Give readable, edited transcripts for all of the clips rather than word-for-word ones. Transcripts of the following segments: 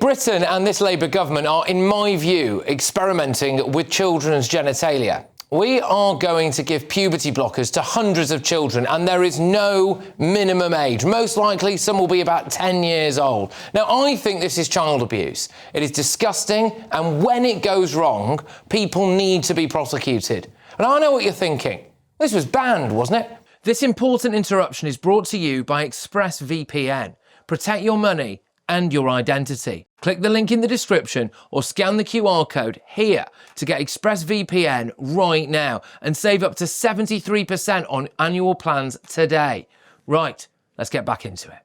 Britain and this Labour government are, in my view, experimenting with children's genitalia. We are going to give puberty blockers to hundreds of children, and there is no minimum age. Most likely, some will be about 10 years old. Now, I think this is child abuse. It is disgusting, and when it goes wrong, people need to be prosecuted. And I know what you're thinking. This was banned, wasn't it? This important interruption is brought to you by ExpressVPN. Protect your money and your identity. Click the link in the description or scan the QR code here to get ExpressVPN right now and save up to 73% on annual plans today. Right, let's get back into it.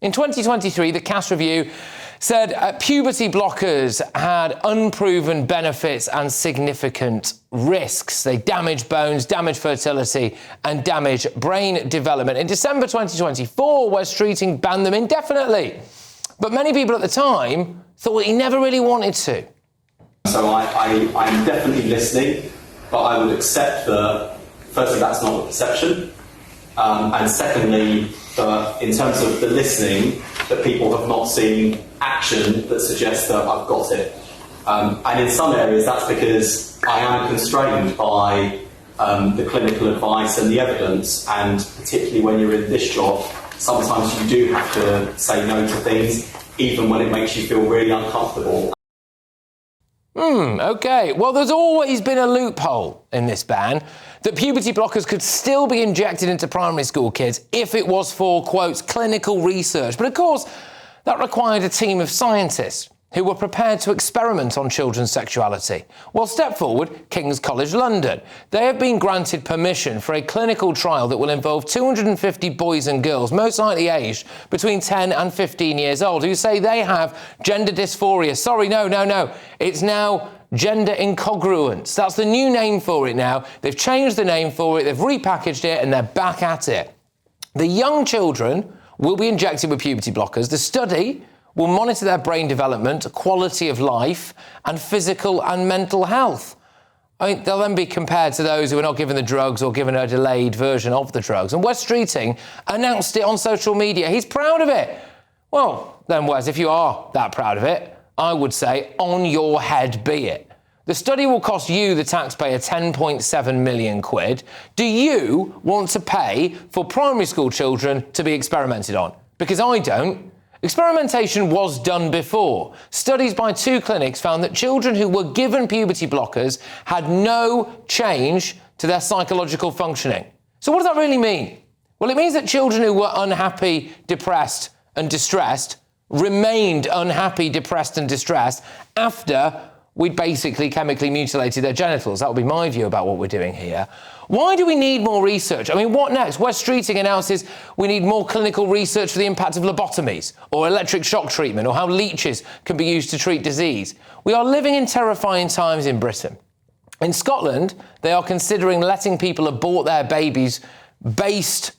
In 2023, the CAS review said puberty blockers had unproven benefits and significant risks. They damage bones, damage fertility, and damage brain development. In December 2024, Wes Streeting banned them indefinitely. But many people at the time thought he never really wanted to. So I'm definitely listening, but I would accept that, firstly, that's not the perception, and secondly, in terms of the listening, that people have not seen action that suggests that I've got it. And in some areas, that's because I am constrained by the clinical advice and the evidence, and particularly when you're in this job, sometimes you do have to say no to things, even when it makes you feel really uncomfortable. OK. Well, there's always been a loophole in this ban that puberty blockers could still be injected into primary school kids if it was for, quote, clinical research. But of course, that required a team of scientists who were prepared to experiment on children's sexuality. Well, step forward, King's College London. They have been granted permission for a clinical trial that will involve 250 boys and girls, most likely aged between 10 and 15 years old, who say they have gender dysphoria. Sorry, no. It's now gender incongruence. That's the new name for it now. They've changed the name for it, they've repackaged it, and they're back at it. The young children will be injected with puberty blockers. The study will monitor their brain development, quality of life, and physical and mental health. I mean, they'll then be compared to those who are not given the drugs or given a delayed version of the drugs. And Wes Streeting announced it on social media. He's proud of it. Well, then, Wes, if you are that proud of it, I would say, on your head be it. The study will cost you, the taxpayer, 10.7 million quid. Do you want to pay for primary school children to be experimented on? Because I don't. Experimentation was done before. Studies by 2 clinics found that children who were given puberty blockers had no change to their psychological functioning. So what does that really mean? Well, it means that children who were unhappy, depressed, and distressed remained unhappy, depressed, and distressed after we'd basically chemically mutilated their genitals. That would be my view about what we're doing here. Why do we need more research? I mean, what next? Wes Streeting announces we need more clinical research for the impact of lobotomies or electric shock treatment or how leeches can be used to treat disease. We are living in terrifying times in Britain. In Scotland, they are considering letting people abort their babies based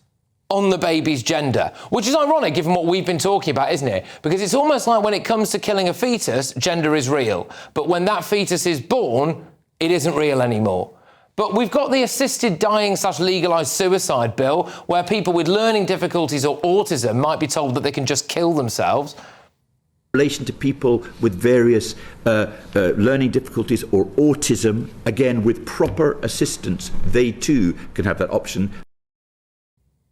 on the baby's gender, which is ironic given what we've been talking about, isn't it? Because it's almost like when it comes to killing a fetus, gender is real. But when that fetus is born, it isn't real anymore. But we've got the assisted dying / legalised suicide bill, where people with learning difficulties or autism might be told that they can just kill themselves. In relation to people with various learning difficulties or autism, again, with proper assistance, they too can have that option.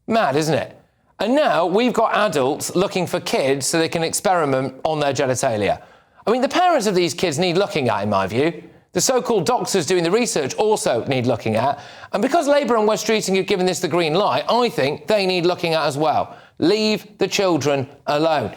Mad, isn't it? And now we've got adults looking for kids so they can experiment on their genitalia. I mean, the parents of these kids need looking at, in my view. The so-called doctors doing the research also need looking at. And because Labour and Wes Streeting have given this the green light, I think they need looking at as well. Leave the children alone.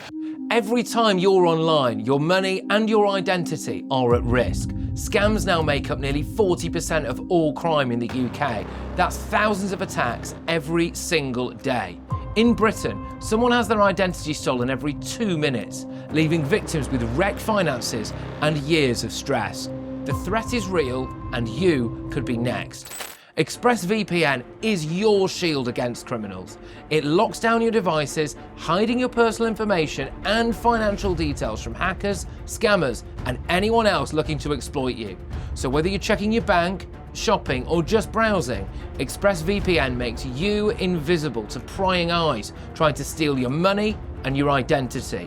Every time you're online, your money and your identity are at risk. Scams now make up nearly 40% of all crime in the UK. That's thousands of attacks every single day. In Britain, someone has their identity stolen every 2 minutes, leaving victims with wrecked finances and years of stress. The threat is real, and you could be next. ExpressVPN is your shield against criminals. It locks down your devices, hiding your personal information and financial details from hackers, scammers, and anyone else looking to exploit you. So whether you're checking your bank, shopping, or just browsing, ExpressVPN makes you invisible to prying eyes trying to steal your money and your identity.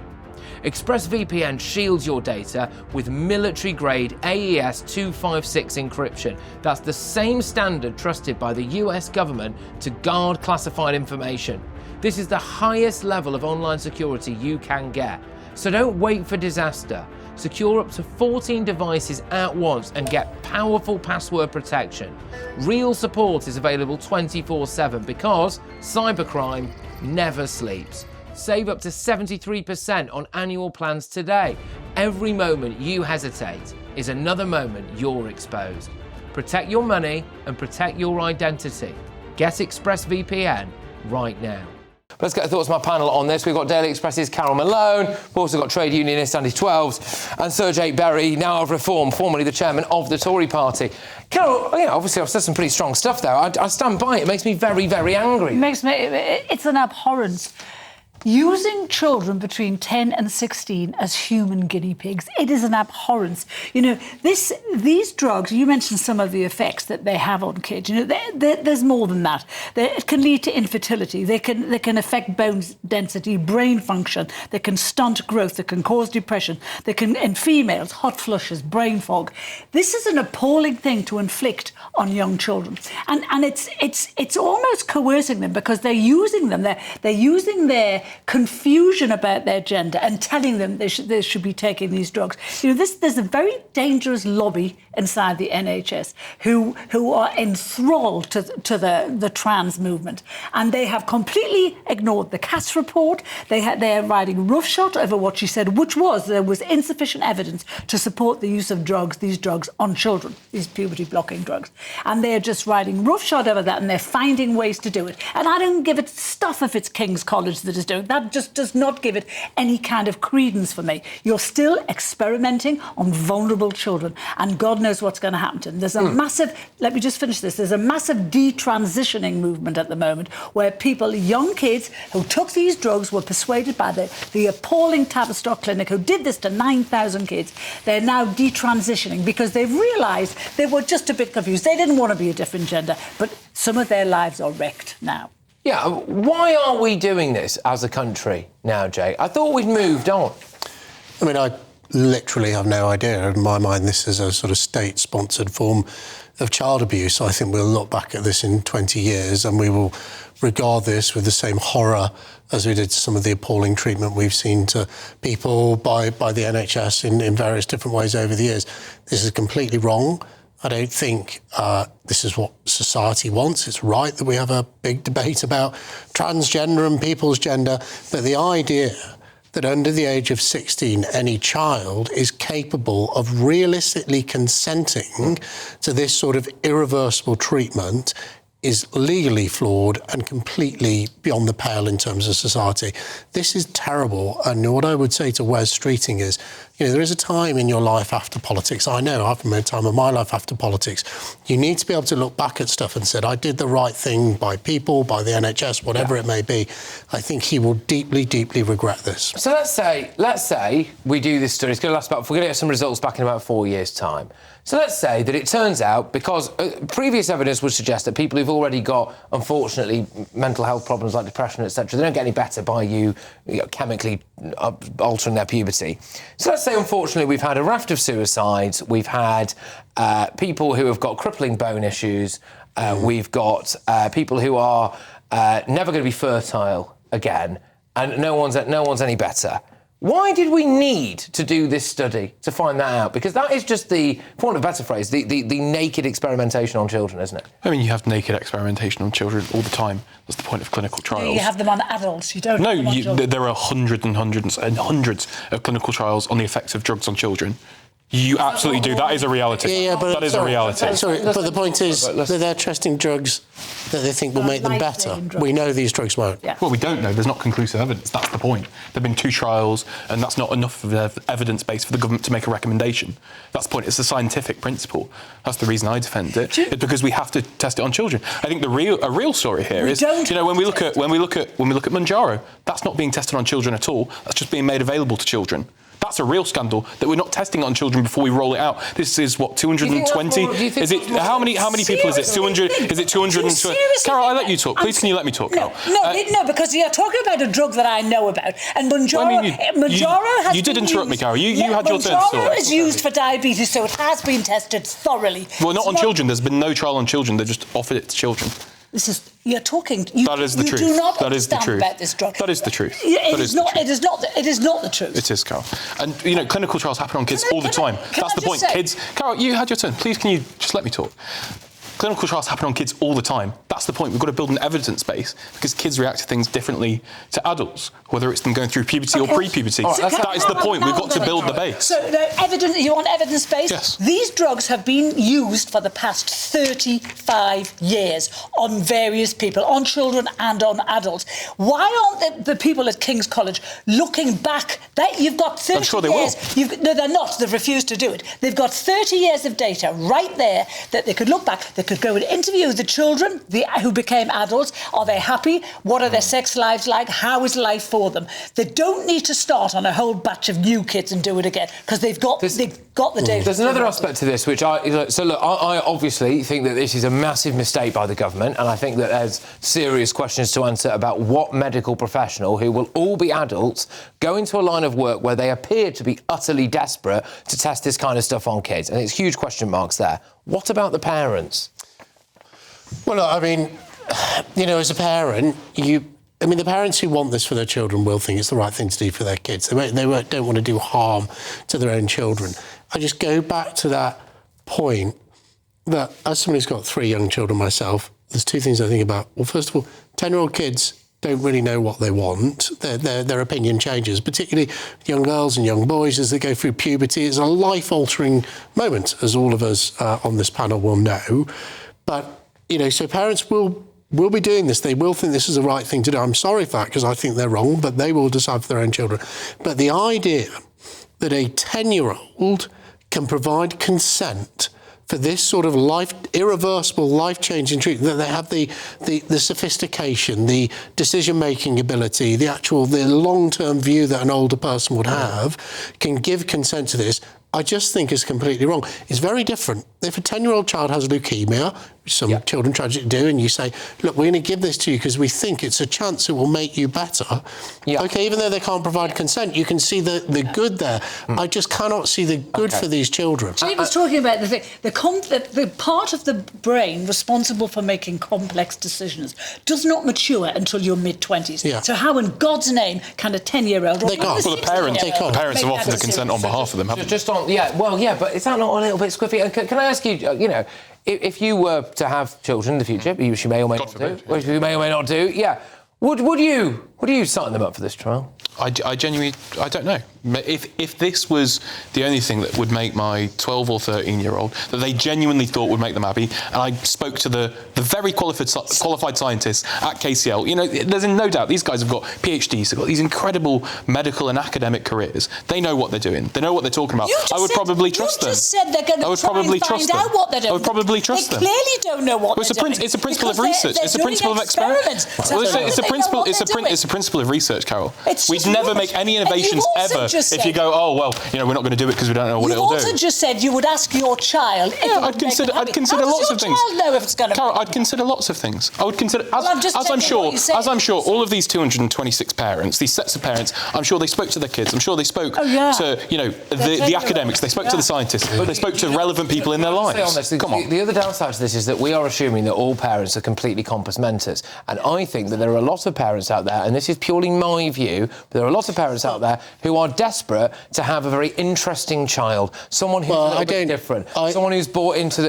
ExpressVPN shields your data with military-grade AES 256 encryption. That's the same standard trusted by the US government to guard classified information. This is the highest level of online security you can get. So don't wait for disaster. Secure up to 14 devices at once and get powerful password protection. Real support is available 24/7 because cybercrime never sleeps. Save up to 73% on annual plans today. Every moment you hesitate is another moment you're exposed. Protect your money and protect your identity. Get ExpressVPN right now. Let's get the thoughts of my panel on this. We've got Daily Express's Carol Malone, we've also got trade unionist Andy Twelves, and Sir Jake Berry, now of Reform, formerly the chairman of the Tory party. Carol, obviously I've said some pretty strong stuff there. I stand by it. It makes me very, very angry. It's an abhorrence. Using children between 10 and 16 as human guinea pigs, it is an abhorrence. These drugs, you mentioned some of the effects that they have on kids. There's more than that. It can lead to infertility. They can affect bone density, brain function. They can stunt growth. They can cause depression. They can, in females, hot flushes, brain fog. This is an appalling thing to inflict on young children, and it's almost coercing them because they're using them. They're using their confusion about their gender and telling them they should be taking these drugs. There's a very dangerous lobby inside the NHS who are enthralled to the trans movement, and they have completely ignored the Cass report. They're riding roughshod over what she said, which was there was insufficient evidence to support the use of these drugs on children, these puberty blocking drugs, and they're just riding roughshod over that, and they're finding ways to do it. And I don't give it stuff if it's King's College that is doing that. Just does not give it any kind of credence for me. You're still experimenting on vulnerable children, and God knows what's going to happen to them. There's a massive, let me just finish this, there's a massive detransitioning movement at the moment where people, young kids who took these drugs were persuaded by the appalling Tavistock Clinic who did this to 9,000 kids. They're now detransitioning because they've realised they were just a bit confused. They didn't want to be a different gender, but some of their lives are wrecked now. Yeah, why are we doing this as a country now, Jay? I thought we'd moved on. I mean, I literally have no idea. In my mind, this is a sort of state-sponsored form of child abuse. I think we'll look back at this in 20 years and we will regard this with the same horror as we did to some of the appalling treatment we've seen to people by the NHS in various different ways over the years. This is completely wrong. I don't think this is what society wants. It's right that we have a big debate about transgender and people's gender, but the idea that under the age of 16, any child is capable of realistically consenting to this sort of irreversible treatment is legally flawed and completely beyond the pale in terms of society. This is terrible. And what I would say to Wes Streeting is, there is a time in your life after politics. I know I've made a time of my life after politics. You need to be able to look back at stuff and say, I did the right thing by people, by the NHS, whatever it may be. I think he will deeply, deeply regret this. So let's say we do this study. It's going to last we're going to get some results back in about 4 years' time. So let's say that it turns out, because previous evidence would suggest that people who've already got, unfortunately, mental health problems like depression, etc., they don't get any better by you chemically altering their puberty. So let's say, unfortunately, we've had a raft of suicides, we've had people who have got crippling bone issues, we've got people who are never going to be fertile again, and no one's any better. Why did we need to do this study to find that out? Because that is just for want of a better phrase, the naked experimentation on children, isn't it? I mean, you have naked experimentation on children all the time. That's the point of clinical trials. You have them on adults, you don't No, have them on children. There are hundreds and hundreds and hundreds of clinical trials on the effects of drugs on children. You absolutely do. That is a reality. Yeah, but that is a reality. Sorry, but the point is that they're testing drugs that they think will make them better. We know these drugs won't. Yeah. Well, we don't know. There's not conclusive evidence. That's the point. There have been 2 trials, and that's not enough of evidence base for the government to make a recommendation. That's the point. It's a scientific principle. That's the reason I defend it. It's because we have to test it on children. I think a real story here is, when we look at Manjaro, that's not being tested on children at all. That's just being made available to children. That's a real scandal that we're not testing it on children before we roll it out. This is what 220. Is it how many people is it? 200? Is it 220? Carol, I let you talk. Please, can you let me talk, Carol? No, because you're talking about a drug that I know about, and Mounjaro has. You did interrupt me, Carol. You had your turn to talk. Mounjaro is used for diabetes, so it has been tested thoroughly. Well, not on children. There's been no trial on children. They just offered it to children. You're talking. That is the truth. You do not that is the truth. About this drug. That is the truth. It is not the truth. It is, Carol. And clinical trials happen on kids all the time. That's the point. Kids. Carol, you had your turn. Please, can you just let me talk? Clinical trials happen on kids all the time. That's the point. We've got to build an evidence base because kids react to things differently to adults, whether it's them going through puberty or pre-puberty. That is the point. We've got to build the base. So, you want evidence base? Yes. These drugs have been used for the past 35 years on various people, on children and on adults. Why aren't the people at King's College looking back? You've got 30 years. I'm sure they will. No, they're not. They've refused to do it. They've got 30 years of data right there that they could look back. They could go and interview the children who became adults. Are they happy? What are their sex lives like? How is life for them? They don't need to start on a whole batch of new kids and do it again because they've got the data. There's another aspect to this, which I obviously think that this is a massive mistake by the government, and I think that there's serious questions to answer about what medical professional, who will all be adults, go into a line of work where they appear to be utterly desperate to test this kind of stuff on kids, and it's huge question marks there. What about the parents? Well, I mean, as a parent, the parents who want this for their children will think it's the right thing to do for their kids. They don't want to do harm to their own children. I just go back to that point that, as someone who's got 3 young children myself, there's 2 things I think about. Well, first of all, 10-year-old kids don't really know what they want. Their opinion changes, particularly young girls and young boys as they go through puberty. It's a life-altering moment, as all of us on this panel will know. But so parents will be doing this. They will think this is the right thing to do. I'm sorry for that because I think they're wrong, but they will decide for their own children. But the idea that a 10-year-old can provide consent for this sort of irreversible, life-changing treatment, that they have the sophistication, the decision-making ability, the long-term view that an older person would have, can give consent to this, I just think is completely wrong. It's very different. If a 10-year-old child has leukemia, which some children tragically do, and you say, look, we're going to give this to you because we think it's a chance it will make you better. Yeah. OK, even though they can't provide consent, you can see the good there. I just cannot see the good for these children. She was talking about the part of the brain responsible for making complex decisions does not mature until your mid-20s. Yeah. So how in God's name can a 10-year-old... They can't. Well, the parents have offered the consent on behalf of them, haven't they? But is that not a little bit squiffy? And can I ask you, if you were to have children in the future, which you may or may not do, which you may or may not do, would you sign them up for this trial? I genuinely don't know. If this was the only thing that would make my 12 or 13-year-old, that they genuinely thought would make them happy, and I spoke to the very qualified scientists at KCL, there's no doubt these guys have got PhDs, they've got these incredible medical and academic careers. They know what they're doing. They know what they're talking about. I would probably trust them. You just said they're going to try and find out what they're doing. I would probably trust them. They clearly don't know what they're doing. It's a principle of research. It's a principle of experiment. It's a principle of research, Carol. We'd never make any innovations ever if you go, we're not going to do it because we don't know what it'll do. You also just said you would ask your child if I'd consider lots of things. Know if it's going to Carol, I'd consider lots of things. I would consider, as I'm sure all of these 226 parents, these sets of parents, I'm sure they spoke to their kids. I'm sure they spoke to the academics. They spoke to the scientists. They spoke to relevant people in their lives. Come on. The other downside to this is that we are assuming that all parents are completely compass mentors, and I think that there are a lot of parents out there, and this is purely my view, but there are a lot of parents out there who are desperate to have a very interesting child, someone who's a little bit different, someone who's bought into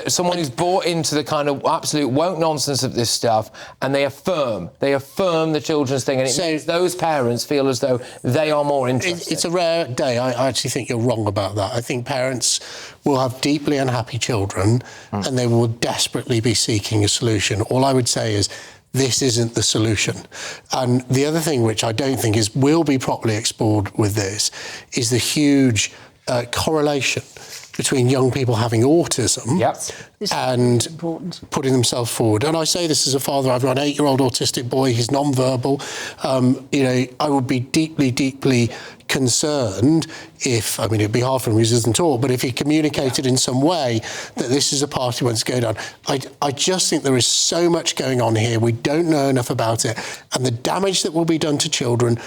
the kind of absolute woke nonsense of this stuff, and they affirm the children's thing, and it makes those parents feel as though they are more interested. It's a rare day. I actually think you're wrong about that. I think parents will have deeply unhappy children, and they will desperately be seeking a solution. All I would say is, this isn't the solution. And the other thing which I don't think will be properly explored with this is the huge correlation between young people having autism and putting themselves forward. And I say this as a father. I've got an 8-year-old autistic boy. He's non-verbal. I would be deeply, deeply concerned if, I mean, it'd be hard for him because he doesn't talk, but if he communicated in some way that this is a party wants to go down. I just think there is so much going on here. We don't know enough about it. And the damage that will be done to children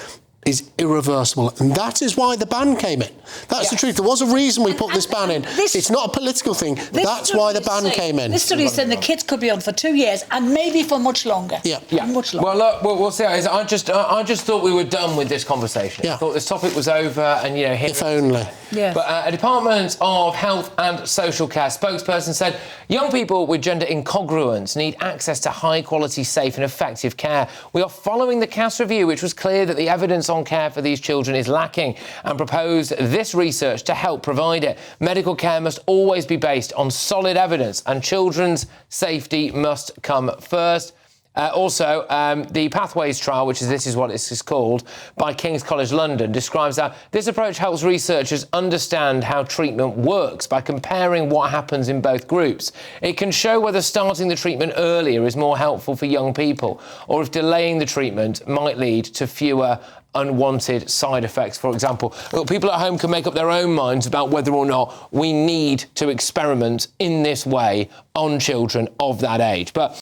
is irreversible. And that is why the ban came in. That's the truth. There was a reason we put this ban in. It's not a political thing. That's why the ban came in. This study is saying the kids could be on for 2 years and maybe for much longer. Yeah. Much longer. Well, look, we'll see how it is. I just thought we were done with this conversation. Yeah. I thought this topic was over, and If only. Yeah. But a Department of Health and Social Care spokesperson said young people with gender incongruence need access to high-quality, safe and effective care. We are following the CAS review, which was clear that the evidence on care for these children is lacking, and proposed this research to help provide it. Medical care must always be based on solid evidence, and children's safety must come first. Also, the Pathways trial, this is what this is called, by King's College London, describes how this approach helps researchers understand how treatment works by comparing what happens in both groups. It can show whether starting the treatment earlier is more helpful for young people, or if delaying the treatment might lead to fewer unwanted side effects. For example, people at home can make up their own minds about whether or not we need to experiment in this way on children of that age. But